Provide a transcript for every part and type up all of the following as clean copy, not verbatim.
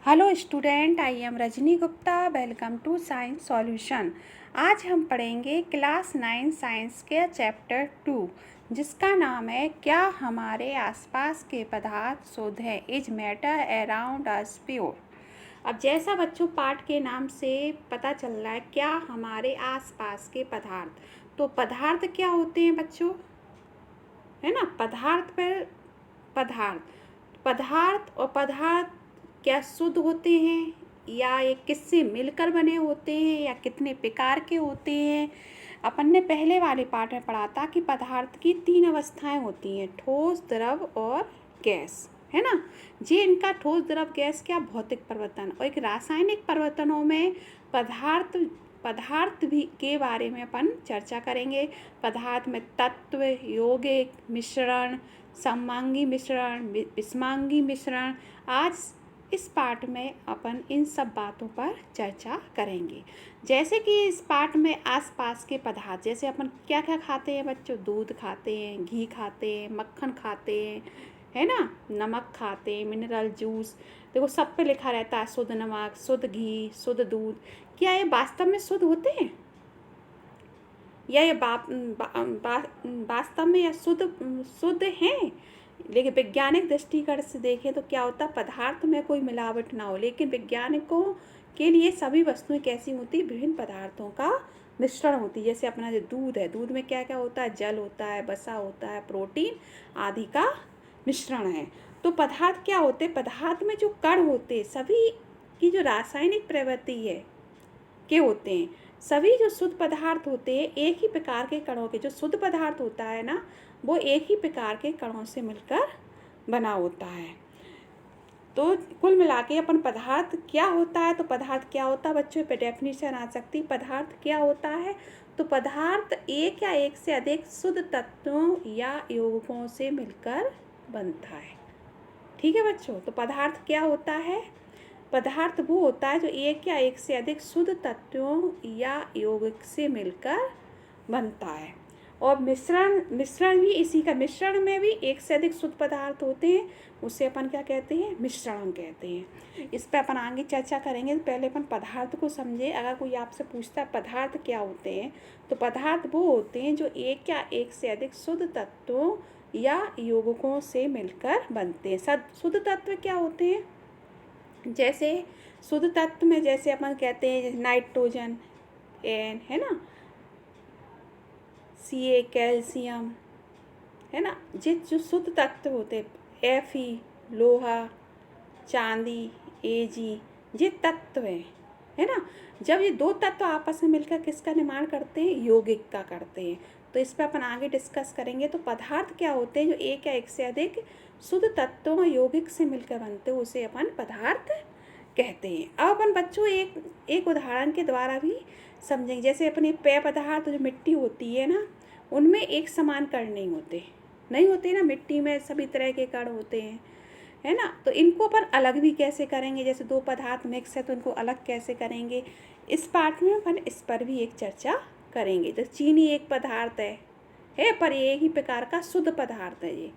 Hello student, I am Rajni Gupta. Welcome to science solution. आज हम पढ़ेंगे क्लास 9 साइंस के चैप्टर 2, जिसका नाम है क्या हमारे आसपास के पदार्थ शुद्ध है, is matter around us pure. अब जैसा बच्चों पाठ के नाम से पता चल रहा है, क्या हमारे आसपास के पदार्थ, तो पदार्थ क्या होते हैं बच्चों, है ना। पदार्थ पर पदार्थ और पदार्थ क्या शुद्ध होते हैं या ये किससे मिलकर बने होते हैं या कितने प्रकार के होते हैं। अपन ने पहले वाले पाठ में पढ़ा था कि पदार्थ की 3 अवस्थाएं होती हैं, ठोस, द्रव और गैस, है ना। ये इनका ठोस, द्रव, गैस क्या भौतिक परिवर्तन और एक रासायनिक परिवर्तनों में पदार्थ भी के बारे में अपन चर्चा करेंगे। पदार्थ में तत्व, यौगिक, मिश्रण, सममांगी मिश्रण, विषमांगी मिश्रण। आज इस पाठ में अपन इन सब बातों पर चर्चा करेंगे। जैसे कि इस पाठ में आसपास के पदार्थ, जैसे अपन क्या क्या खाते हैं बच्चों, दूध खाते हैं, घी खाते हैं, मक्खन खाते हैं, है ना, नमक खाते हैं, मिनरल जूस। देखो सब पे लिखा रहता है शुद्ध नमक, शुद्ध घी, शुद्ध दूध। क्या ये वास्तव में शुद्ध होते हैं या ये वास्तव में या शुद्ध हैं। लेकिन वैज्ञानिक दृष्टिकोण से देखें तो क्या होता है, पदार्थ में कोई मिलावट ना हो, लेकिन वैज्ञानिकों के लिए सभी वस्तुएं कैसी होती, विभिन्न पदार्थों का मिश्रण होती है। जैसे अपना जो दूध है, दूध में क्या क्या होता है, जल होता है, वसा होता है, प्रोटीन आदि का मिश्रण है। तो पदार्थ क्या होते, पदार्थ में जो कण होते सभी की जो रासायनिक प्रवृत्ति है के होते हैं। सभी जो शुद्ध पदार्थ होते हैं एक ही प्रकार के कणों के, जो शुद्ध पदार्थ होता है ना, वो एक ही प्रकार के कणों से मिलकर बना होता है। तो कुल मिला के अपन पदार्थ क्या होता है, तो पदार्थ क्या होता है बच्चों पे डेफिनेशन आ सकती है। पदार्थ क्या होता है, तो पदार्थ एक या एक से अधिक शुद्ध तत्वों या यौगिकों से मिलकर बनता है। ठीक है बच्चों, तो पदार्थ क्या होता है, पदार्थ वो होता है जो एक या एक से अधिक शुद्ध तत्वों या यौगिक से मिलकर बनता है। और मिश्रण भी इसी का, मिश्रण में भी एक से अधिक शुद्ध पदार्थ होते हैं, उसे अपन क्या कहते हैं, मिश्रण कहते हैं। इस पर अपन आगे चर्चा करेंगे। पहले अपन पदार्थ को समझे। अगर कोई आपसे पूछता है पदार्थ क्या होते हैं, तो पदार्थ वो होते हैं जो एक या एक से अधिक शुद्ध तत्वों या यौगिकों से मिलकर बनते हैं। शुद्ध तत्व क्या होते हैं, जैसे शुद्ध तत्व में जैसे अपन कहते हैं नाइट्रोजन, एन, है ना, Ca, कैल्शियम, है ना। जो शुद्ध तत्व होते हैं, Fe, लोहा, चांदी, Ag, ये तत्व है ना। जब ये दो तत्व आपस में मिलकर किसका निर्माण करते हैं, यौगिक का करते हैं। तो इस पर अपन आगे डिस्कस करेंगे। तो पदार्थ क्या होते हैं, जो एक या एक से अधिक शुद्ध तत्वों यौगिक से मिलकर बनते हैं, उसे अपन पदार्थ कहते हैं। अब अपन बच्चों एक उदाहरण के द्वारा भी समझेंगे। जैसे अपने पेय पदार्थ जो मिट्टी होती है ना, उनमें एक समान कण नहीं होते ना। मिट्टी में सभी तरह के कण होते हैं, है ना। तो इनको अपन अलग भी कैसे करेंगे, जैसे दो पदार्थ मिक्स है तो इनको अलग कैसे करेंगे, इस पाठ में अपन इस पर भी एक चर्चा करेंगे। तो चीनी एक पदार्थ है पर ये एक ही प्रकार का शुद्ध पदार्थ है ये,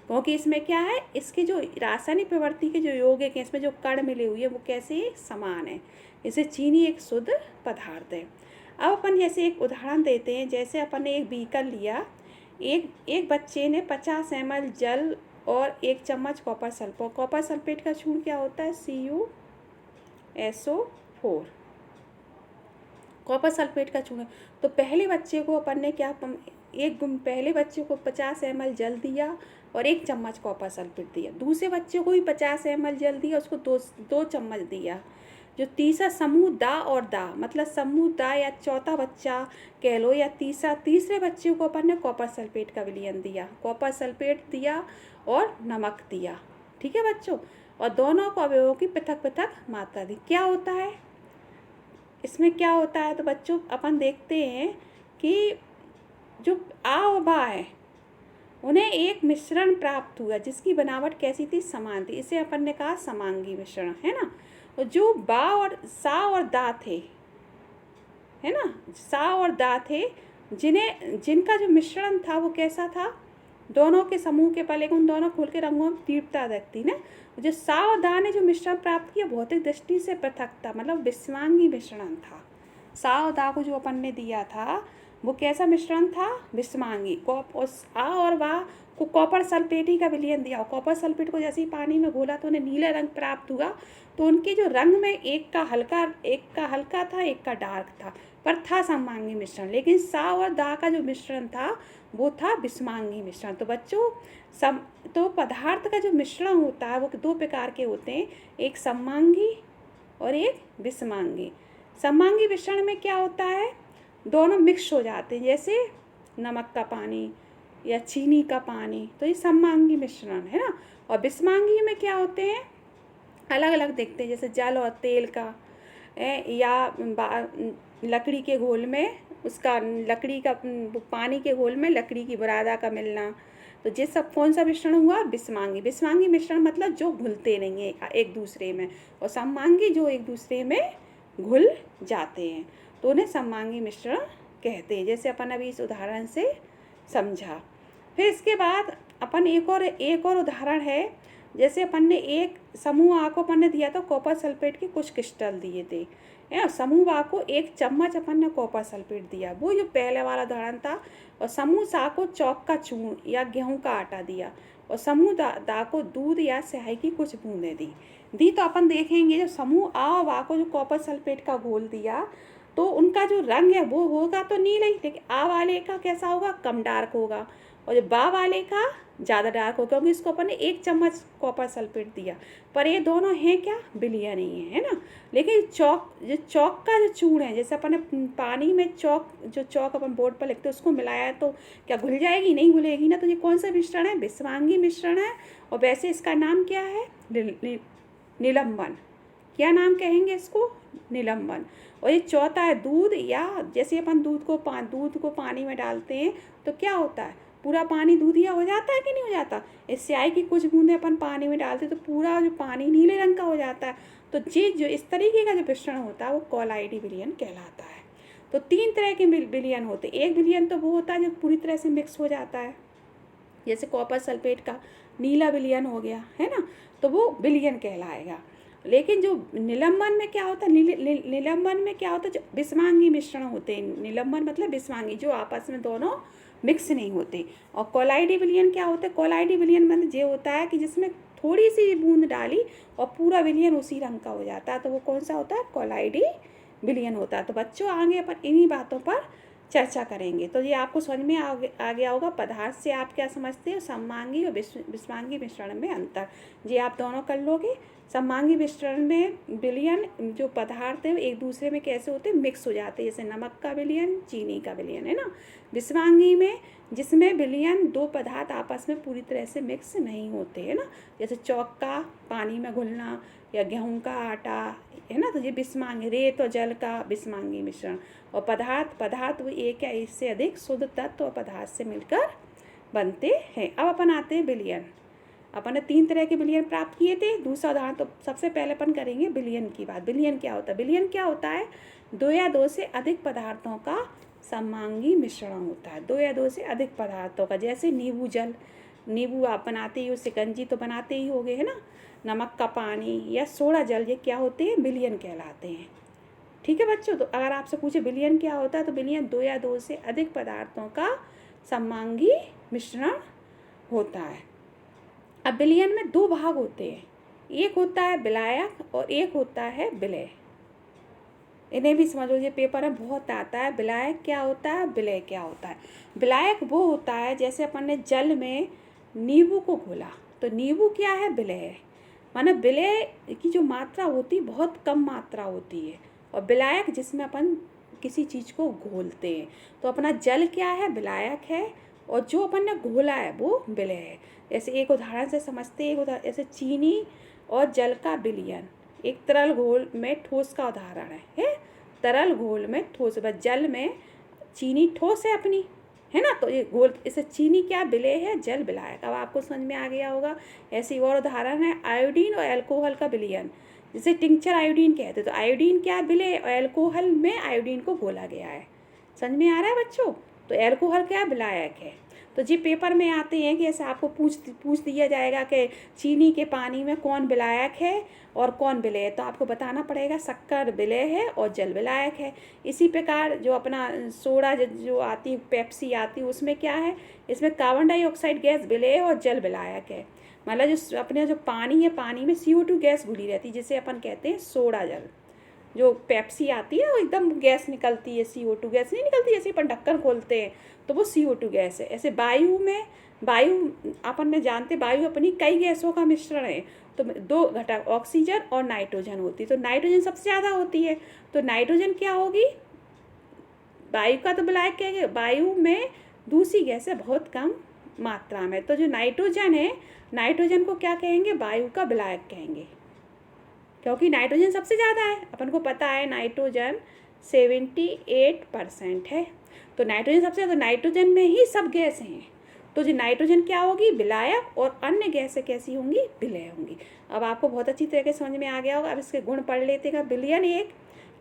क्योंकि इसमें क्या है, इसके जो रासायनिक प्रवृत्ति के जो यौगिक हैं, इसमें जो कण मिले हुए हैं वो कैसे समान है, इसे चीनी एक शुद्ध पदार्थ है। अब अपन जैसे एक उदाहरण देते हैं। जैसे अपन ने एक बीकर लिया, एक बच्चे ने 50 ml जल और 1 चम्मच कॉपर सल्फेट का चूर्ण क्या होता है, CuSO4, कॉपर सल्फेट का चूर्ण। तो पहले बच्चे को अपन ने पहले बच्चे को 50 ml जल दिया और 1 चम्मच कॉपर सल्फेट दिया। दूसरे बच्चे को भी 50 ml जल दिया, उसको दो चम्मच दिया। जो तीसरा समूह दा मतलब समूह दा या चौथा बच्चा कह लो, या तीसरे बच्चे को अपन ने कॉपर सल्फेट का विलयन दिया, कॉपर सल्फेट दिया और नमक दिया। ठीक है बच्चों, और दोनों को अवयवों की पृथक पृथक मात्रा दी। क्या होता है इसमें, क्या होता है, तो बच्चों अपन देखते हैं कि जो आ और बा है, उन्हें एक मिश्रण प्राप्त हुआ जिसकी बनावट कैसी थी, समान थी। इसे अपन ने कहा समांगी मिश्रण, है ना। और जो बा और सा और दा थे, है ना, सा और दा थे, जिनका जो मिश्रण था वो कैसा था, दोनों के समूह के पहले उन दोनों खोल के रंगों में तीव्रता देखती ना। जो सा और दा ने जो मिश्रण प्राप्त किया भौतिक दृष्टि से पृथक था, मतलब विषमांगी मिश्रण था। सा और दा को जो अपन ने दिया था वो कैसा मिश्रण था? विषमांगी। आ और वा को कॉपर सल्फेट ही का विलयन दिया, और कॉपर सल्फेट को जैसे ही पानी में घोला तो उन्हें नीला रंग प्राप्त हुआ। तो उनके जो रंग में एक का हल्का था, एक का डार्क था, पर था सममांगी मिश्रण। लेकिन सा और दा का जो मिश्रण था वो था विषमांगी मिश्रण। तो बच्चों तो पदार्थ का जो मिश्रण होता है वो दो प्रकार के होते हैं, एक सममांगी और एक विषमांगी। सममांगी मिश्रण में क्या होता है? दोनों मिक्स हो जाते हैं, जैसे नमक का पानी या चीनी का पानी, तो ये सममांगी मिश्रण है ना। और विषमांगी में क्या होते हैं? अलग अलग दिखते हैं, जैसे जल और तेल का, या लकड़ी के घोल में उसका लकड़ी का पानी के घोल में लकड़ी की बुरादा का मिलना। तो ये सब कौन सा मिश्रण हुआ? विषमांगी। विषमांगी मिश्रण मतलब जो घुलते नहीं है एक दूसरे में, और सममांगी जो एक दूसरे में घुल जाते हैं, तो उन्हें सममांगी मिश्रण कहते हैं, जैसे अपन अभी इस उदाहरण से समझा। फिर इसके बाद अपन एक और उदाहरण है, जैसे अपन ने एक समूह आ को अपन ने दिया था कॉपर सल्फेट के कुछ क्रिस्टल दिए थे, समूह आ को 1 चम्मच अपन ने कॉपर सल्फेट दिया, वो जो पहले वाला उदाहरण था। और समूह सा को चौक का चूर्ण या गेहूं का आटा दिया, और समूह दा को दूध या स्याही की कुछ बूंदें दी। तो अपन देखेंगे जो समूह आ और वा को जो कॉपर सल्फेट का घोल दिया, तो उनका जो रंग है वो होगा तो नीला ही, लेकिन आ वाले का कैसा होगा? कम डार्क होगा, और जो बा वाले का ज़्यादा डार्क होगा, क्योंकि इसको अपन ने 1 चम्मच कॉपर सल्फेट दिया। पर ये दोनों हैं क्या? विलयन ही है ना। लेकिन चौक का जो चूर्ण है, जैसे अपन ने पानी में चौक अपन बोर्ड पर लिखते हैं उसको मिलाया तो क्या घुल जाएगी? नहीं घुलेगी ना। तो ये कौन सा मिश्रण है? विषमांगी मिश्रण है। और वैसे इसका नाम क्या है? निलंबन। क्या नाम कहेंगे इसको? निलंबन। और ये चौथा है दूध, या जैसे अपन दूध को पानी में डालते हैं तो क्या होता है? पूरा पानी दूधिया हो जाता है कि नहीं हो जाता? इस स्याही की कुछ बूंदें अपन पानी में डालते हैं तो पूरा जो पानी नीले रंग का हो जाता है। तो ये जो इस तरीके का जो मिश्रण होता है वो कॉलाइडी विलयन कहलाता है। तो 3 तरह के विलयन होते हैं। एक विलयन तो वो होता है जो पूरी तरह से मिक्स हो जाता है, जैसे कॉपर सल्फेट का नीला विलयन हो गया है ना, तो वो विलयन कहलाएगा। लेकिन जो निलंबन में क्या होता है? निलंबन में क्या होता है? जो विषमांगी मिश्रण होते हैं, निलंबन मतलब विषमांगी, जो आपस में दोनों मिक्स नहीं होते। और कोलाइडी विलयन क्या होता है? कोलाइडी विलयन मतलब ये होता है कि जिसमें थोड़ी सी बूंद डाली और पूरा विलयन उसी रंग का हो जाता है, तो वो कौन सा होता है? कोलाइडी विलयन होता है। तो बच्चों आगे अपन इन्हीं बातों पर चर्चा करेंगे। तो ये आपको समझ में आ गया होगा पदार्थ से आप क्या समझते हो, सममांगी और विषमांगी मिश्रण में अंतर। ये आप दोनों कर लोगे। सममांगी मिश्रण में विलयन जो पदार्थ है एक दूसरे में कैसे होते हैं? मिक्स हो जाते हैं, जैसे नमक का विलयन, चीनी का विलयन, है ना। विषमांगी में जिसमें विलयन दो पदार्थ आपस में पूरी तरह से मिक्स नहीं होते, है ना, जैसे चौक का पानी में घुलना या गेहूं का आटा, है ना। तो ये विषमांगी, रेत और जल का विषमांगी मिश्रण। और पदार्थ वो एक या इससे अधिक शुद्ध तत्व और पदार्थ से मिलकर बनते हैं। अब अपन आते हैं विलयन। अपन ने 3 तरह के विलयन प्राप्त किए थे। दूसरा उदाहरण, तो सबसे पहले अपन करेंगे विलयन की बात। विलयन क्या होता है? विलयन क्या होता है? 2 या 2 से अधिक पदार्थों का सममांगी मिश्रण होता है। 2 या 2 से अधिक पदार्थों का, जैसे नींबू जल, नींबू आप बनाते ही हो, शिकंजी तो बनाते ही होगे, है ना। नमक का पानी या सोडा जल, ये क्या होते हैं? विलयन कहलाते हैं। ठीक है बच्चों। तो अगर आपसे पूछे विलयन क्या होता है, तो विलयन 2 या 2 से अधिक पदार्थों का सममांगी मिश्रण होता है। अब विलयन में 2 भाग होते हैं, एक होता है विलायक और एक होता है विलय। इन्हें भी समझो, ये पेपर में बहुत आता है। विलायक क्या होता है, विलय क्या होता है। विलायक वो होता है जैसे अपन ने जल में नींबू को घोला, तो नींबू क्या है? विलय है। माना विलय की जो मात्रा होती है बहुत कम मात्रा होती है, और विलायक जिसमें अपन किसी चीज़ को घोलते हैं। तो अपना जल क्या है? विलायक है, और जो अपन ने घोला है वो विलय है। जैसे एक उदाहरण से समझते हैं, एक उदाहरण जैसे चीनी और जल का विलयन एक तरल घोल में ठोस का उदाहरण है। तरल घोल में ठोस, बस जल में चीनी ठोस है अपनी, है ना, तो ये घोल, इसे चीनी क्या? विलय है, जल विलायक। अब आपको समझ में आ गया होगा। ऐसी और उदाहरण है आयोडीन और अल्कोहल का विलयन, जिसे टिंचर आयोडीन कहते हैं। तो आयोडीन क्या? विलय, और अल्कोहल में आयोडीन को घोला गया है। समझ में आ रहा है बच्चों। तो अल्कोहल क्या? विलायक है। तो जी पेपर में आते हैं कि ऐसे आपको पूछ दिया जाएगा कि चीनी के पानी में कौन विलायक है और कौन विलेय है, तो आपको बताना पड़ेगा शक्कर विलेय है और जल विलायक है। इसी प्रकार जो अपना सोडा जो आती है, पेप्सी आती है, उसमें क्या है, इसमें कार्बन डाइऑक्साइड गैस विलेय है और जल विलायक है। मतलब जो अपने जो पानी है, पानी में CO2 गैस घुली रहती है, जिसे अपन कहते हैं सोडा जल। जो पेप्सी आती है वो एकदम गैस निकलती है, CO2 गैस नहीं निकलती, जैसे अपन ढक्कन खोलते हैं तो वो CO2 गैस है। ऐसे वायु अपन ने जानते, वायु अपनी कई गैसों का मिश्रण है। तो दो घटक ऑक्सीजन और नाइट्रोजन होती है, तो नाइट्रोजन सबसे ज़्यादा होती है। तो नाइट्रोजन क्या होगी, वायु का तो विलायक कहेंगे, वायु में दूसरी गैस है बहुत कम मात्रा में। तो जो नाइट्रोजन है, नाइट्रोजन को क्या कहेंगे, वायु का विलायक कहेंगे, क्योंकि नाइट्रोजन सबसे ज़्यादा है। अपन को पता है नाइट्रोजन 78% है। तो नाइट्रोजन सबसे ज़्यादा, नाइट्रोजन में ही सब गैसें हैं। तो जो नाइट्रोजन क्या होगी, विलायक, और अन्य गैसें कैसी होंगी, विलेय होंगी। अब आपको बहुत अच्छी तरीके से समझ में आ गया होगा। अब इसके गुण पढ़ लेते हैं। विलयन एक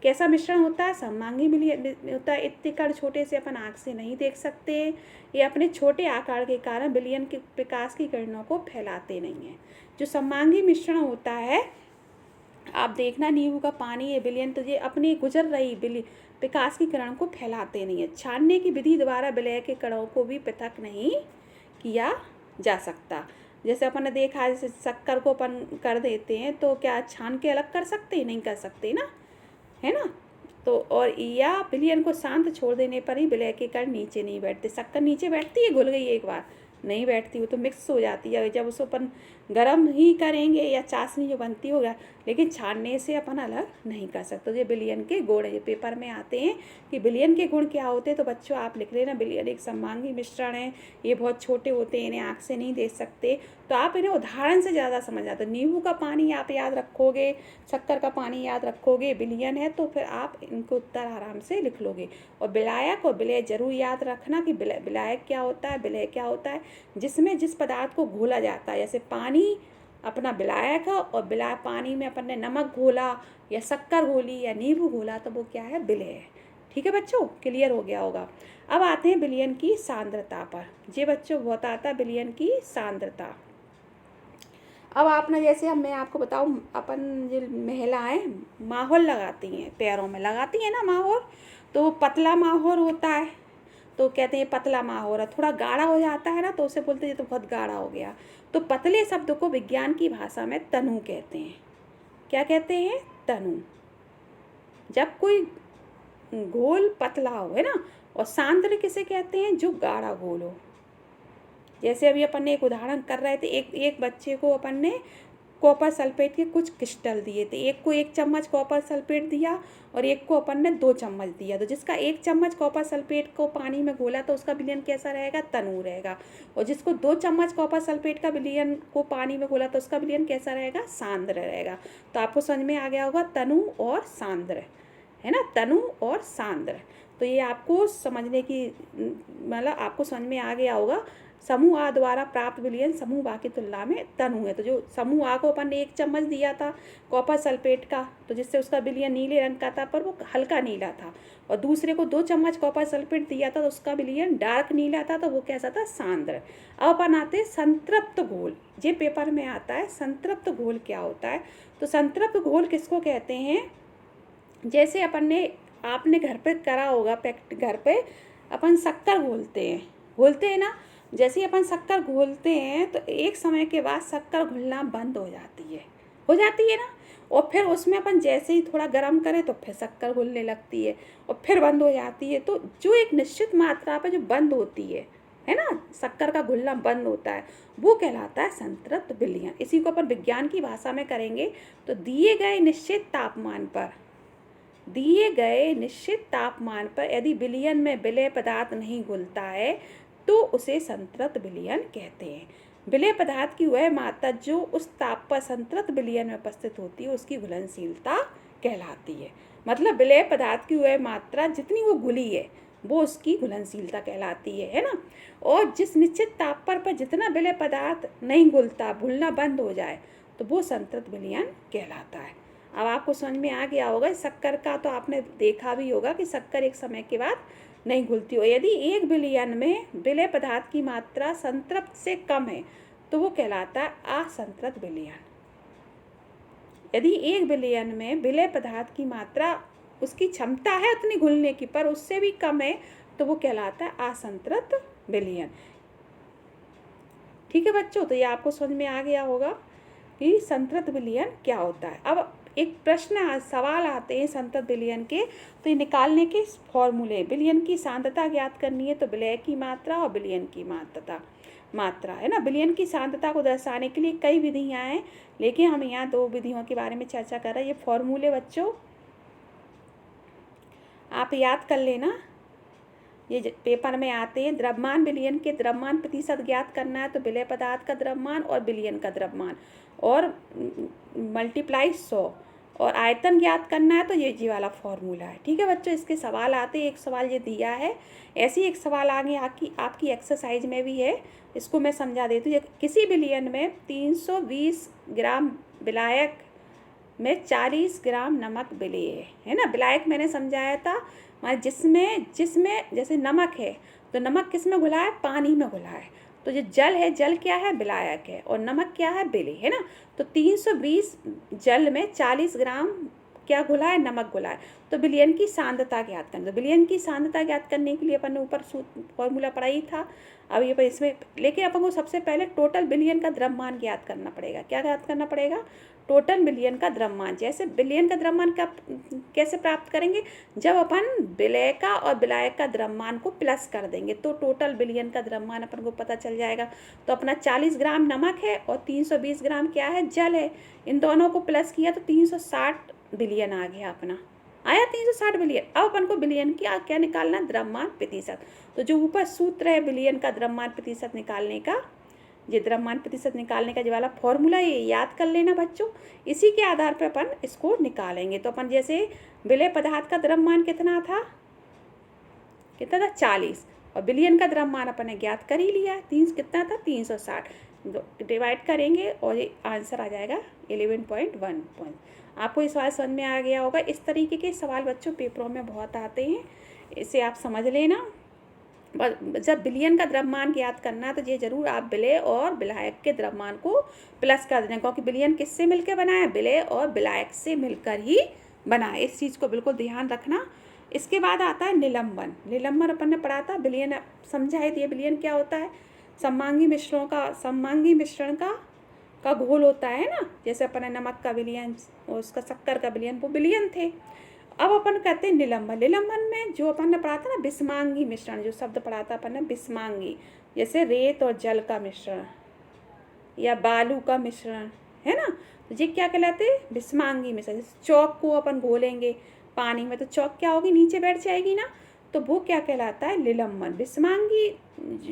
कैसा मिश्रण होता है, सममांगी विलयन होता है। इतने कण छोटे से अपन आँख से नहीं देख सकते। ये अपने छोटे आकार के कारण विलयन के प्रकाश की किरणों को फैलाते नहीं हैं। जो सममांगी मिश्रण होता है, आप देखना नींबू का पानी है विलयन, तो ये अपनी गुजर रही प्रकाश की किरण को फैलाते नहीं है। छानने की विधि द्वारा विलय के कणों को भी पृथक नहीं किया जा सकता। जैसे अपन ने देखा, जैसे शक्कर को अपन कर देते हैं तो क्या छान के अलग कर सकते, नहीं कर सकते ना, है ना। तो और या विलयन को शांत छोड़ देने पर ही विलय के कण नीचे नहीं बैठते। शक्कर नीचे बैठती है, घुल गई एक बार, नहीं बैठती, वो तो मिक्स हो जाती है। जब उसको अपन गर्म ही करेंगे या चाशनी जो बनती होगा, लेकिन छानने से अपन अलग नहीं कर सकते। तो ये विलयन के गुण है, पेपर में आते हैं कि विलयन के गुण क्या होते हैं। तो बच्चों आप लिख लेना, विलयन एक सममांगी मिश्रण है, ये बहुत छोटे होते हैं, इन्हें आँख से नहीं देख सकते। तो आप इन्हें उदाहरण से ज़्यादा समझ जाते। नींबू का पानी आप याद रखोगे, शक्कर का पानी याद रखोगे, विलयन है, तो फिर आप इनको उत्तर आराम से लिख लोगे। और विलायक और विलय जरूर याद रखना कि विलायक क्या होता है, विलय क्या होता है। जिसमें जिस पदार्थ को घोला जाता है, जैसे पानी अपना विलायक है, और विलायक पानी में अपन ने नमक घोला या शक्कर घोली या नींबू घोला, तो वो क्या है, विलय है। ठीक है बच्चों, क्लियर हो गया होगा। अब आते हैं विलयन की सांद्रता पर। जी बच्चों, बहुत आता है विलयन की सांद्रता। अब आपने जैसे, अब मैं आपको बताऊं, अपन जो महिलाएं माहौर लगाती हैं, पैरों में लगाती हैं ना माहौर, तो पतला माहौर होता है तो कहते हैं पतला माहौर है। थोड़ा गाढ़ा हो जाता है ना, तो उसे बोलते हैं ये तो बहुत गाढ़ा हो गया। तो पतले शब्द को विज्ञान की भाषा में तनु कहते हैं। क्या कहते हैं, तनु। जब कोई घोल पतला हो, है ना। और सांद्र किसे कहते हैं, जो गाढ़ा घोल हो। जैसे अभी अपन ने एक उदाहरण कर रहे थे, एक बच्चे को अपन ने कॉपर सल्फेट के कुछ क्रिस्टल दिए थे। एक को 1 चम्मच कॉपर सल्फेट दिया और एक को अपन ने 2 चम्मच दिया। तो जिसका 1 चम्मच कॉपर सल्फेट को पानी में घोला तो उसका विलयन कैसा रहेगा, तनु रहेगा। और जिसको 2 चम्मच कॉपर सल्फेट का विलयन को पानी में घोला तो उसका विलयन कैसा रहेगा, सांद्र रहेगा। तो आपको समझ में आ गया होगा, तनु और सांद्र, है ना, तनु और सांद्र। तो ये आपको समझने की, मतलब आपको समझ में आ गया होगा। समूह आ द्वारा प्राप्त विलयन समूह आ की तुलना में तनु है। तो जो समूह आ को अपन ने 1 चम्मच दिया था कॉपर सल्फेट का, तो जिससे उसका विलयन नीले रंग का था, पर वो हल्का नीला था। और दूसरे को 2 चम्मच कॉपर सल्फेट दिया था तो उसका विलयन डार्क नीला था, तो वो कैसा था, सांद्र। अब अपन आते हैं संतृप्त घोल। ये पेपर में आता है, संतृप्त घोल क्या होता है। तो संतृप्त घोल किसको कहते हैं, जैसे आपने घर पे करा होगा, घर पे अपन शक्कर घोलते हैं ना। जैसे ही अपन शक्कर घोलते हैं तो एक समय के बाद शक्कर घुलना बंद हो जाती है ना। और फिर उसमें अपन जैसे ही थोड़ा गर्म करें तो फिर शक्कर घुलने लगती है और फिर बंद हो जाती है। तो जो एक निश्चित मात्रा पर जो बंद होती है ना, शक्कर का घुलना बंद होता है, वो कहलाता है संतृप्त विलयन। इसी को अपन विज्ञान की भाषा में करेंगे तो दिए गए निश्चित तापमान पर यदि विलयन में विलय पदार्थ नहीं घुलता है तो उसे संतृप्त विलयन कहते हैं। विलय पदार्थ की वह मात्रा जो उस ताप पर संतृप्त विलयन में उपस्थित होती है उसकी घुलनशीलता कहलाती है। मतलब विलय पदार्थ की वह मात्रा जितनी वो घुली है वो उसकी घुलनशीलता कहलाती है ना। और जिस निश्चित ताप पर जितना विलय पदार्थ नहीं घुलता, घुलना बंद हो जाए, तो वो संतृप्त विलयन कहलाता है। अब आपको समझ में आ गया होगा। शक्कर का तो आपने देखा भी होगा कि शक्कर एक समय के बाद नहीं घुलती हो। यदि 1 बिलियन में विलय पदार्थ की मात्रा संतृप्त से कम है तो वो कहलाता है असंतृप्त विलयन। यदि 1 बिलियन में विलय पदार्थ की मात्रा, उसकी क्षमता है उतनी घुलने की, पर उससे भी कम है तो वो कहलाता है असंतृप्त विलयन। ठीक है बच्चों, तो ये आपको समझ में आ गया होगा कि संतृप्त विलयन क्या होता है। अब एक प्रश्न सवाल आते हैं संतृप्त विलयन के, तो ये निकालने के फॉर्मूले, विलयन की सांद्रता ज्ञात करनी है तो विलय की मात्रा और विलयन की मात्रा है ना। विलयन की सांद्रता को दर्शाने के लिए कई विधियां हैं, लेकिन हम यहाँ 2 विधियों के बारे में चर्चा कर रहे हैं। ये फॉर्मूले बच्चों आप याद कर लेना, ये पेपर में आते हैं। द्रव्यमान विलयन के द्रव्यमान प्रतिशत ज्ञात करना है तो विलय पदार्थ का द्रव्यमान और विलयन का द्रव्यमान और मल्टीप्लाई 100, और आयतन ज्ञात करना है तो ये जी वाला फॉर्मूला है। ठीक है बच्चों, इसके सवाल आते हैं। एक सवाल ये दिया है, ऐसे ही एक सवाल आगे आपकी एक्सरसाइज में भी है, इसको मैं समझा देती हूँ। किसी विलयन में 320 ग्राम विलायक में 40 ग्राम नमक विलेय है ना। विलायक मैंने समझाया था, जिसमें जैसे नमक है तो नमक किस में घुला है, पानी में घुला है। तो जो जल है, जल क्या है, विलायक है, और नमक क्या है, विलेय है ना। तो 320 जल में 40 ग्राम क्या घुला है, नमक घुला है। तो विलयन की सांद्रता ज्ञात करना, तो विलयन की सांद्रता ज्ञात करने के लिए अपन ने ऊपर फॉर्मूला पढ़ा ही था। अब ये इसमें, लेकिन अपन को सबसे पहले टोटल विलयन का द्रव्यमान ज्ञात करना पड़ेगा। क्या ज्ञात करना पड़ेगा, टोटल विलयन का द्रव्यमान। जैसे विलयन का द्रव्यमान का कैसे प्राप्त करेंगे, जब अपन विलय का और विलायक का द्रव्यमान को प्लस कर देंगे तो टोटल विलयन का द्रव्यमान अपन को पता चल जाएगा। तो अपना 40 ग्राम नमक है और 320 ग्राम क्या है, जल है। इन दोनों को प्लस किया तो 360 विलयन आ गया, अपना आया 360 विलयन। अब अपन को विलयन की क्या निकालना, द्रव्यमान प्रतिशत। तो जो ऊपर सूत्र है विलयन का द्रव्यमान प्रतिशत निकालने का, ये द्रव्यमान प्रतिशत निकालने का जो वाला फॉर्मूला, ये याद कर लेना बच्चों। इसी के आधार पर अपन इसको निकालेंगे। तो अपन जैसे विलय पदार्थ का द्रव्यमान कितना था 40, और विलयन का द्रव्यमान अपन ने ज्ञात कर ही लिया, कितना था 360, डिवाइड करेंगे और ये आंसर आ जाएगा 11.1। आपको इस सवाल समझ में आ गया होगा। इस तरीके के सवाल बच्चों पेपरों में बहुत आते हैं, इसे आप समझ लेना। जब विलयन का द्रव्यमान ज्ञात करना तो ये जरूर आप विलय और विलायक के द्रव्यमान को प्लस कर देना, क्योंकि विलयन किससे मिलकर बना है, विलय और विलायक से मिलकर ही बना है। इस चीज़ को बिल्कुल ध्यान रखना। इसके बाद आता है निलंबन। निलंबन अपन ने पढ़ा था, विलयन समझाए दिए। विलयन क्या होता है, सममांगी मिश्रण का घोल होता है ना। जैसे अपन ने नमक का विलयन और उसका शक्कर का विलयन, वो विलयन थे। अब अपन कहते हैं निलंबन। निलंबन में जो अपन ने पढ़ा था ना, बिस्मांगी मिश्रण, जो शब्द पढ़ा था अपन ने बिस्मांगी, जैसे रेत और जल का मिश्रण या बालू का मिश्रण है ना, तो ये क्या कहलाते हैं, बिस्मांगी मिश्रण। चौक को अपन घोलेंगे पानी में तो चौक क्या होगी, नीचे बैठ जाएगी ना, तो वो क्या कहलाता है, निलंबन। बिस्मांगी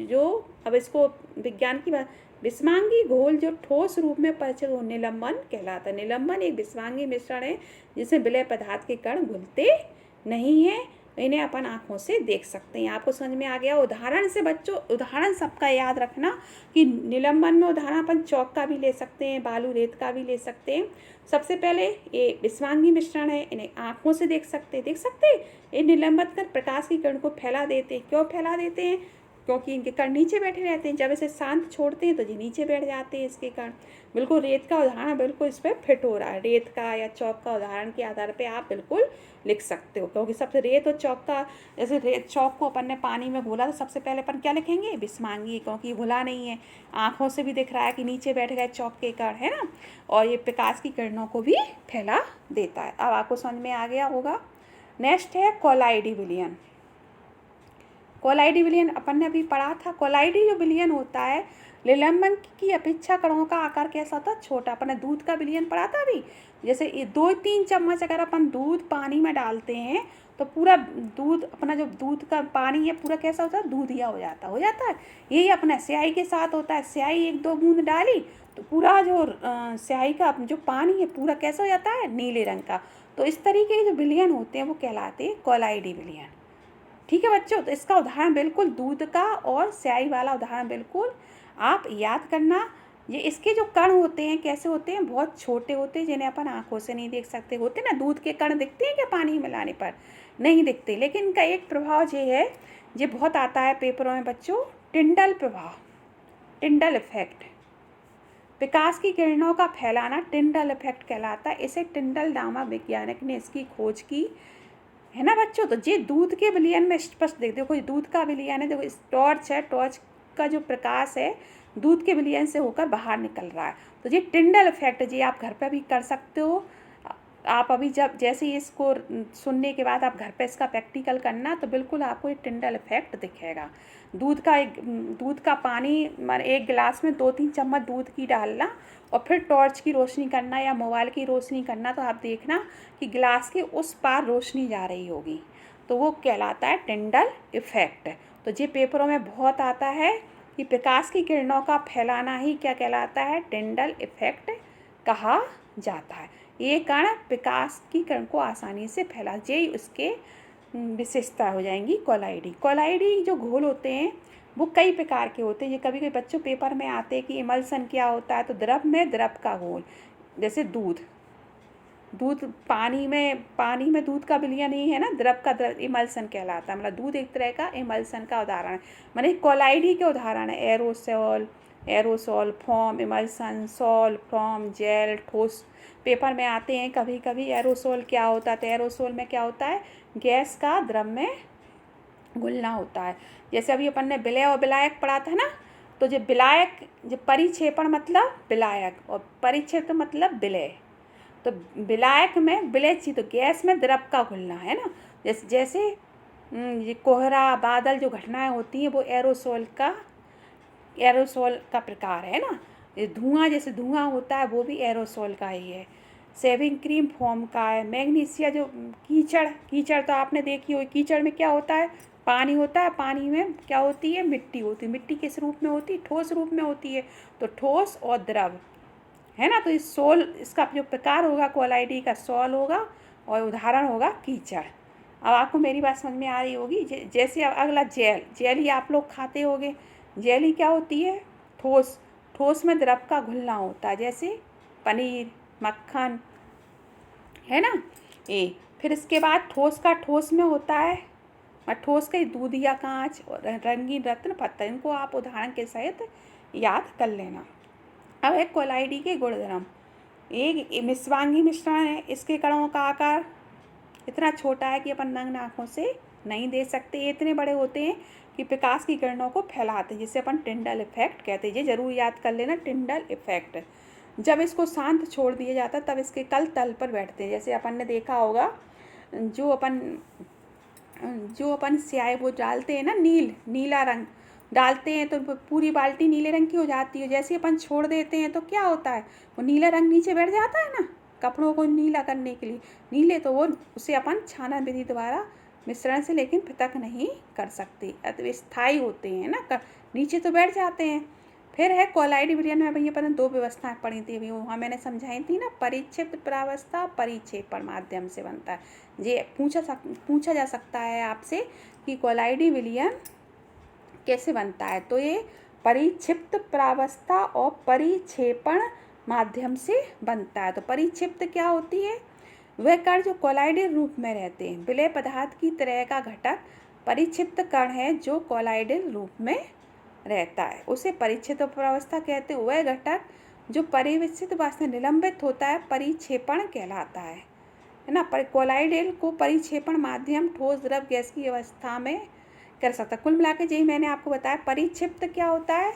जो, अब इसको विज्ञान की बात, बिस्मांगी घोल जो ठोस रूप में परिचित हो, निलंबन कहलाता है। निलंबन एक बिस्मांगी मिश्रण है जिसमें विलय पदार्थ के कण घुलते नहीं हैं, इन्हें अपन आँखों से देख सकते हैं। आपको समझ में आ गया। उदाहरण से बच्चों, उदाहरण सबका याद रखना कि निलंबन में उदाहरण अपन चौक का भी ले सकते हैं, बालू रेत का भी ले सकते हैं। सबसे पहले ये बिस्मांगी मिश्रण है, इन्हें आँखों से देख सकते हैं। ये निलंबित कर प्रकाश की किरण को फैला देते हैं। क्यों फैला देते हैं, क्योंकि इनके कण नीचे बैठे रहते हैं। जब इसे शांत छोड़ते हैं तो ये नीचे बैठ जाते हैं इसके कण। बिल्कुल रेत का उदाहरण बिल्कुल इस पर फिट हो रहा है। रेत का या चौक का उदाहरण के आधार पे आप बिल्कुल लिख सकते हो, क्योंकि सबसे रेत और चौक का, जैसे रेत चौक को अपन ने पानी में घोला तो सबसे पहले अपन क्या लिखेंगे, बिस्मांगी, क्योंकि ये घुला नहीं है। आँखों से भी दिख रहा है कि नीचे बैठ गए चौक के कण, है ना, और ये प्रकाश की किरणों को भी फैला देता है। अब आपको समझ में आ गया होगा। नेक्स्ट है कोलाइडी विलयन। कोलाइडी विलयन अपन ने अभी पढ़ा था। कोलाइडी जो विलयन होता है, निलंबन की अपेक्षा कणों का आकार कैसा होता है, छोटा। अपन ने दूध का विलयन पढ़ा था अभी। जैसे 2-3 चम्मच अगर अपन दूध पानी में डालते हैं तो पूरा दूध, अपना जो दूध का पानी है पूरा कैसा होता है, दूधिया हो जाता है। यही अपना स्याही के साथ होता है। स्याही 1-2 बूंद डाली तो पूरा जो स्याही का जो पानी है पूरा कैसा हो जाता है, नीले रंग का। तो इस तरीके के जो विलयन होते हैं वो कहलाते हैं कोलाइडी विलयन। ठीक है बच्चों, तो इसका उदाहरण बिल्कुल दूध का और स्याही वाला उदाहरण बिल्कुल आप याद करना। ये इसके जो कण होते हैं कैसे होते हैं, बहुत छोटे होते हैं, जिन्हें अपन आँखों से नहीं देख सकते। होते ना दूध के कण, दिखते हैं क्या पानी मिलाने पर? नहीं दिखते। लेकिन इनका एक प्रभाव ये है, ये बहुत आता है पेपरों में बच्चों, टिंडल प्रभाव, टिंडल इफेक्ट। प्रकाश की किरणों का फैलाना टिंडल इफेक्ट कहलाता है। इसे टिंडल नामक वैज्ञानिक ने इसकी खोज की, है ना बच्चों। तो ये दूध के विलयन में स्पष्ट देखो, ये दूध का विलयन है। देखो इस टॉर्च है, टॉर्च का जो प्रकाश है दूध के विलयन से होकर बाहर निकल रहा है। तो ये टिंडल इफेक्ट है, ये आप घर पर भी कर सकते हो। आप अभी जब जैसे ही इसको सुनने के बाद आप घर पे इसका प्रैक्टिकल करना, तो बिल्कुल आपको ये टिंडल इफेक्ट दिखेगा। दूध का पानी एक गिलास में 2-3 चम्मच दूध की डालना और फिर टॉर्च की रोशनी करना या मोबाइल की रोशनी करना, तो आप देखना कि गिलास के उस पार रोशनी जा रही होगी। तो वो कहलाता है टिंडल इफेक्ट। तो ये पेपरों में बहुत आता है कि प्रकाश की किरणों का फैलाना ही क्या कहलाता है, टिंडल इफेक्ट कहा जाता है। ये कण प्रकाश की किरण को आसानी से फैला, ये उसके विशेषता हो जाएंगी। कोलाइडी, कोलाइडी जो घोल होते हैं वो कई प्रकार के होते हैं। ये कभी कभी बच्चों पेपर में आते हैं कि इमल्सन क्या होता है, तो द्रव में द्रव का घोल, जैसे दूध पानी में दूध का विलयन नहीं है ना, द्रव का द्रव इमल्सन कहलाता है। मतलब दूध एक तरह का इमल्सन का उदाहरण है। माने कोलाइडी के उदाहरण है aerosol, foam, emulsion, sol, foam, gel, ठोस। पेपर में आते हैं कभी कभी एरोसोल क्या होता है, तो एरोसोल में क्या होता है, गैस का द्रव में घुलना होता है। जैसे अभी अपन ने विलय और विलायक पढ़ा था ना, तो जो विलायक, जो परिक्षेपण मतलब विलायक और परिक्षेप मतलब विलय। तो विलायक में विलय चीज, तो गैस में द्रव का घुलना है ना। जैसे ये कोहरा बादल जो घटनाएं होती हैं वो एरोसोल का प्रकार है ना। ये धुआं, जैसे धुआं होता है वो भी एरोसोल का ही है। शेविंग क्रीम फोम का है। मैग्नीशिया जो कीचड़ तो आपने देखी हो, कीचड़ में क्या होता है, पानी होता है, पानी में क्या होती है, मिट्टी होती है। मिट्टी किस रूप में होती है, ठोस रूप में होती है। तो ठोस और द्रव है ना। तो इस सोल, इसका जो प्रकार होगा कोलाइडी का सोल होगा और उदाहरण होगा कीचड़। अब आपको मेरी बात समझ में आ रही होगी। जैसे अब अगला जेल ही आप लोग खाते होगे। जेली क्या होती है, ठोस में द्रव का घुलना होता है, जैसे पनीर, मक्खन, है ना। फिर इसके बाद ठोस में होता है, और ठोस के दूध या कांच और रंगीन रत्न पत्थर, इनको आप उदाहरण के सहित याद कर लेना। अब है कोलाइडी के गुणधर्म। एक मिश्वांगी मिश्रण है, इसके कणों का आकार इतना छोटा है कि अपन नग्न आँखों से नहीं देख सकते। ये इतने बड़े होते हैं कि प्रकाश की किरणों को फैलाते हैं, जिसे अपन टिंडल इफेक्ट कहते हैं। ये जरूर याद कर लेना, टिंडल इफेक्ट। जब इसको शांत छोड़ दिया जाता है तब इसके कल तल पर बैठते हैं। जैसे अपन ने देखा होगा, जो अपन स्याही वो डालते हैं ना, नीला रंग डालते हैं तो पूरी बाल्टी नीले रंग की हो जाती है। जैसे अपन छोड़ देते हैं तो क्या होता है, वो नीला रंग नीचे बैठ जाता है ना, कपड़ों को नीला करने के लिए। नीले तो वो उसे अपन छानन विधि द्वारा मिश्रण से लेकिन पृथक नहीं कर सकते, अतः स्थायी होते हैं ना, नीचे तो बैठ जाते हैं। फिर है कोलाइडी विलयन में भैया अपन 2 व्यवस्थाएं पढ़ी थी अभी, वहाँ मैंने समझाई थी ना, परिक्षिप्त प्रावस्था परिक्षेपण माध्यम से बनता है। ये पूछा जा सकता है आपसे कि कोलाइडी विलयन कैसे बनता है, तो ये परिक्षिप्त प्रावस्था और परिक्षेपण माध्यम से बनता है। तो परिक्षिप्त क्या होती है, वह कण जो कोलाइडल रूप में रहते हैं। विलय पदार्थ की तरह का घटक परिक्षिप्त कण है जो कोलाइडल रूप में रहता है, उसे परिक्षिप्त प्रावस्था कहते हैं। वह घटक जो परिवेशित वास्तव निलंबित होता है परिक्षेपण कहलाता है ना। पर कोलाइडल को परिक्षेपण माध्यम ठोस द्रव गैस की अवस्था में कर सकता है। कुल मिला के यही मैंने आपको बताया। परिक्षिप्त क्या होता है,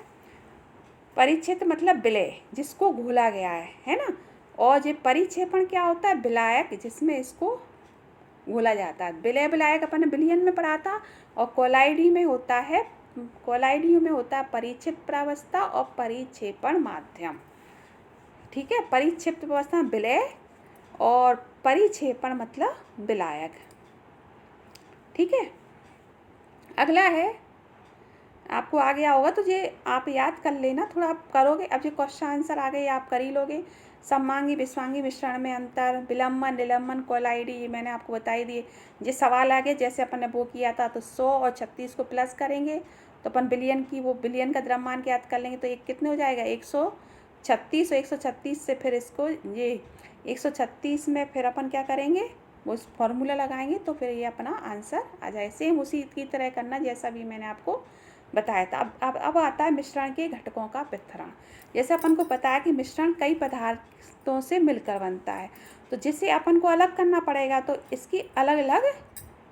परिक्षिप्त मतलब विलय, जिसको घोला गया है ना। और ये परिक्षेपण क्या होता है, विलायक, जिसमें इसको घोला जाता है। विलय विलायक अपन ने विलयन में पढ़ा था। और कोलाइडी में होता है परिक्षिप्त प्रावस्था और परिक्षेपण माध्यम। ठीक है, परिक्षिप्त अवस्था विलय और परिक्षेपण मतलब विलायक। ठीक है, अगला है, आपको आ गया होगा तो ये आप याद कर लेना, थोड़ा आप करोगे। अब जो क्वेश्चन आंसर आ गए आप कर ही लोगे। सममांगी विश्वांगी मिश्रण में अंतर, विलंबन निलंबन कोलाइडी मैंने आपको बताई दिए। ये सवाल आ गया जैसे अपन ने वो किया था, तो 100 और 36 को प्लस करेंगे तो अपन विलयन का द्रव्यमान ज्ञात कर लेंगे। तो एक कितने हो जाएगा, 36 और 136 से फिर इसको ये 136 में फिर अपन क्या करेंगे, वो फॉर्मूला लगाएंगे तो फिर ये अपना आंसर आ जाए। सेम उसी की तरह करना जैसा भी मैंने आपको बताया था। अब आता है मिश्रण के घटकों का वितरण। जैसे अपन को पता है कि मिश्रण कई पदार्थों से मिलकर बनता है, तो जिसे अपन को अलग करना पड़ेगा तो इसकी अलग अलग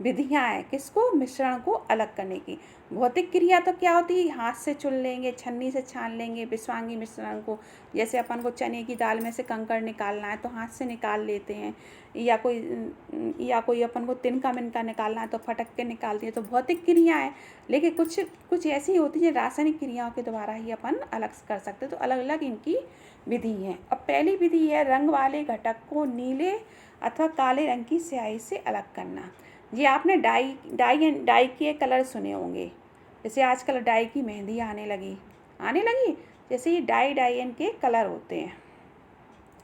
विधियां हैं किसको, मिश्रण को अलग करने की। भौतिक क्रिया तो क्या होती है, हाथ से चुन लेंगे, छन्नी से छान लेंगे विस्वांगी मिश्रण को। जैसे अपन को चने की दाल में से कंकड़ निकालना है तो हाथ से निकाल लेते हैं, या कोई अपन को तिनका मिनका निकालना है तो फटक के निकालते हैं, तो भौतिक क्रिया है। लेकिन कुछ ऐसी होती है रासायनिक क्रियाओं के द्वारा ही अपन अलग कर सकते हैं, तो अलग अलग इनकी विधि है। अब पहली विधि है रंग वाले घटक को नीले अथवा काले रंग की स्याही से अलग करना। ये आपने डाई के कलर सुने होंगे, जैसे आजकल डाई की मेहंदी आने लगी, जैसे ये डाई के कलर होते हैं।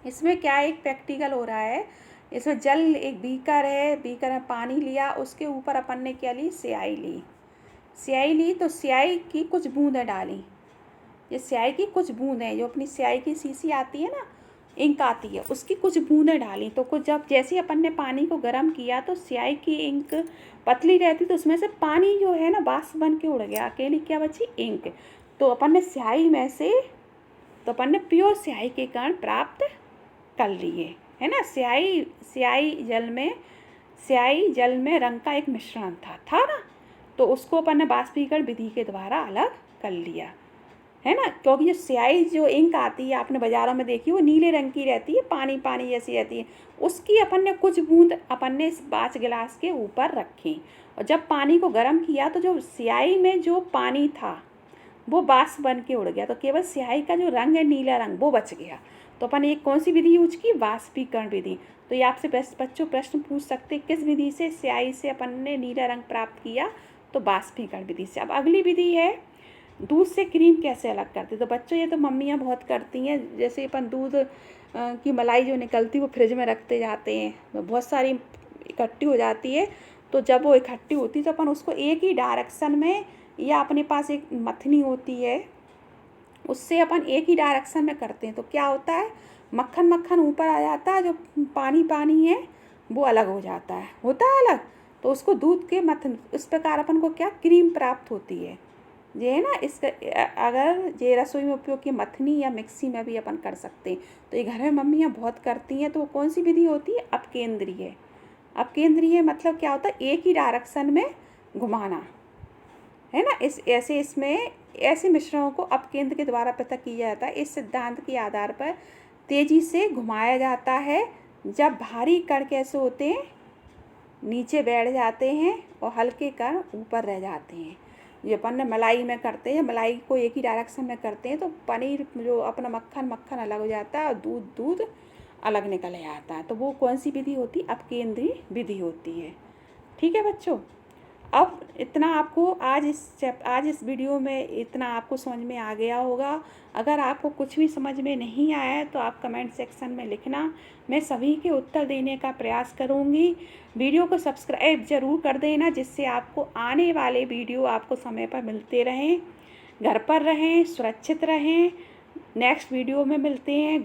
इसमें क्या एक प्रैक्टिकल हो रहा है, इसमें जल एक बीकर में पानी लिया, उसके ऊपर अपन ने क्या ली, स्याही ली तो स्याही की कुछ बूंदें डाली। ये स्याही की कुछ बूंदें, जो अपनी स्याही की शीशी आती है ना, इंक आती है, उसकी कुछ बूंदें डाली। तो कुछ जब जैसे अपन ने पानी को गर्म किया तो स्याही की इंक पतली रहती, तो उसमें से पानी जो है ना वाष्प बन के उड़ गया, अकेली क्या बची, इंक। तो अपन ने स्याही में से प्योर स्याही के कण प्राप्त कर लिए, है ना। स्याही जल में रंग का एक मिश्रण था ना, तो उसको अपन ने बाष्पीकरण विधि के द्वारा अलग कर लिया, है ना। क्योंकि जो स्याही जो इंक आती है आपने बाज़ारों में देखी, वो नीले रंग की रहती है, पानी पानी जैसी रहती है। उसकी अपन ने कुछ बूंद अपन ने इस कांच गिलास के ऊपर रखी, और जब पानी को गर्म किया तो जो स्याही में जो पानी था वो वाष्प बन के उड़ गया, तो केवल स्याही का जो रंग है नीला रंग वो बच गया। तो अपन एक कौन सी विधि यूज की, वाष्पीकरण विधि। तो ये आपसे बच्चों प्रश्न पूछ सकते किस विधि से स्याही से अपन ने नीला रंग प्राप्त किया, तो वाष्पीकरण विधि से। अब अगली विधि है दूध से क्रीम कैसे अलग करते। तो बच्चों ये तो मम्मियाँ बहुत करती हैं, जैसे अपन दूध की मलाई जो निकलती है वो फ्रिज में रखते जाते हैं, बहुत सारी इकट्ठी हो जाती है। तो जब वो इकट्ठी होती है तो अपन उसको एक ही डायरेक्शन में, या अपने पास एक मथनी होती है उससे अपन एक ही डायरेक्शन में करते हैं, तो क्या होता है, मक्खन ऊपर आ जाता है, जो पानी है वो अलग हो जाता है, अलग। तो उसको दूध के मथन, इस प्रकार अपन को क्या क्रीम प्राप्त होती है। ये है ना, इसका अगर ये रसोई में उपयोग की मथनी या मिक्सी में भी अपन कर सकते हैं। तो ये घर में मम्मियाँ बहुत करती हैं। तो वो कौन सी विधि होती है, अपकेंद्रीय मतलब क्या होता है, एक ही डायरेक्शन में घुमाना, है ना। इसमें ऐसे मिश्रणों को अपकेंद्र के द्वारा पृथक किया जाता है। इस सिद्धांत के आधार पर तेजी से घुमाया जाता है जब भारी कण कैसे होते हैं, नीचे बैठ जाते हैं और हल्के कण ऊपर रह जाते हैं। ये अपन ने मलाई में करते हैं, मलाई को एक ही डायरेक्शन में करते हैं तो पनीर जो अपना मक्खन अलग हो जाता है और दूध अलग निकल आता है। तो वो कौन सी विधि होती है, अपकेंद्रीय विधि होती है। ठीक है बच्चों, अब इतना आपको आज इस वीडियो में इतना आपको समझ में आ गया होगा। अगर आपको कुछ भी समझ में नहीं आया है तो आप कमेंट सेक्शन में लिखना, मैं सभी के उत्तर देने का प्रयास करूँगी। वीडियो को सब्सक्राइब ज़रूर कर देना, जिससे आपको आने वाले वीडियो आपको समय पर मिलते रहें। घर पर रहें, सुरक्षित रहें। नेक्स्ट वीडियो में मिलते हैं।